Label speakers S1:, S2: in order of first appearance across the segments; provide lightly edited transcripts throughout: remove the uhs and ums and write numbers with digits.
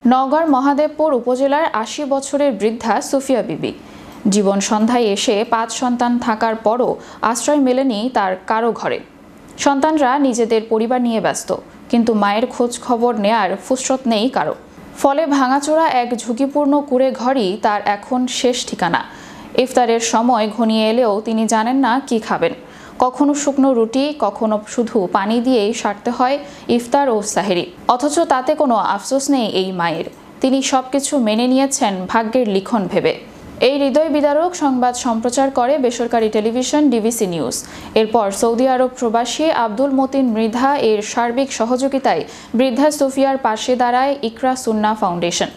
S1: নওগাঁর মহাদেবপুর উপজেলার ৮০ বছরের বৃদ্ধা সুফিয়া বিবি জীবন সন্ধ্যায় এসে ৫ সন্তান থাকার পরও আশ্রয় মেলেনি তার কারো ঘরে। সন্তানরা নিজেদের পরিবার নিয়ে ব্যস্ত, কিন্তু মায়ের খোঁজ খবর নেয়ার ফুসরত নেই কারো। ফলে ভাঙাচোরা এক ঝুঁকিপূর্ণ কুঁড়ে ঘরই তার এখন শেষ ঠিকানা। ইফতারের সময় ঘনিয়ে এলেও তিনি জানেন না কি খাবেন। কখনো শুকনো রুটি, কখনো শুধু পানি দিয়েই সারতে হয় ইফতার ও সাহেরি। অথচ তাতে কোনো আফসোস নেই এই মায়ের। তিনি সবকিছু মেনে নিয়েছেন ভাগ্যের লিখন ভেবে। এই হৃদয় বিদারক সংবাদ সম্প্রচার করে বেসরকারি টেলিভিশন ডিবিসি নিউজ। এরপর সৌদি আরব প্রবাসী আব্দুল মতিন মৃধা এর সার্বিক সহযোগিতায় বৃদ্ধা সুফিয়ার পাশে দাঁড়ায় ইকরা সুন্নাহ ফাউন্ডেশন।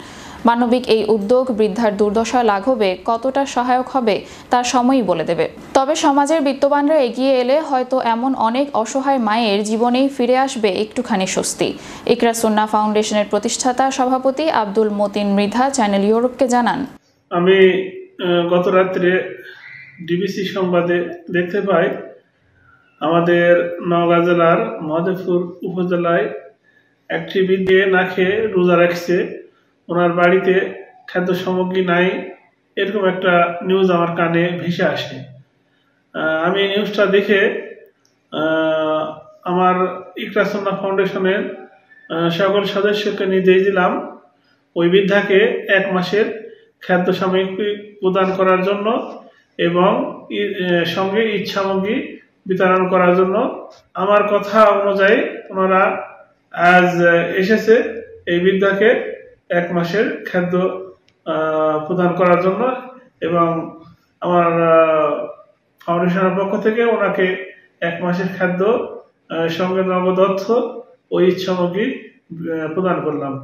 S1: মানবিক এই উদ্যোগ বৃদ্ধার দুর্দশা লাঘবে কতটা সহায়ক হবে তা সময়ই বলে দেবে। তবে সমাজের বিত্তবানরা এগিয়ে এলে হয়তো এমন অনেক অসহায় মায়ের জীবনেই ফিরে আসবে একটুখানি স্বস্তি। ইকরা সুন্নাহ ফাউন্ডেশনের প্রতিষ্ঠাতা সভাপতি আব্দুল মতিন মৃধা চ্যানেল ইউরোপকে জানান,
S2: আমি গত রাত্রে ডিবিসি সংবাদে দেখতে পাই আমাদের নওগাঁ জেলার মহাদেবপুর উপজেলায় একটি বৃদ্ধে না খেয়ে রোজা রাখছে, ওনার বাড়িতে খাদ্য সামগ্রী নাই, এরকম একটা নিউজ আমার কানে ভেসে আসে। আমি নিউজটা দেখে আমার ইকরা সুন্নাহ ফাউন্ডেশনের সকল সদস্যকে নির্দেশ দিলাম ওই বৃদ্ধাকে ১ মাসের খাদ্য সামগ্রী প্রদান করার জন্য এবং সঙ্গে ঈদ সামগ্রী বিতরণ করার জন্য। আমার কথা অনুযায়ী ওনারা আজ এসেছে এই বৃদ্ধাকে ১ মাসের খাদ্য প্রদান করার জন্য এবং আমার ফাউন্ডেশনের পক্ষ থেকে ওনাকে ১ মাসের খাদ্য সঙ্গে নগদ অর্থ ও ঈদ সামগ্রী প্রদান করলাম।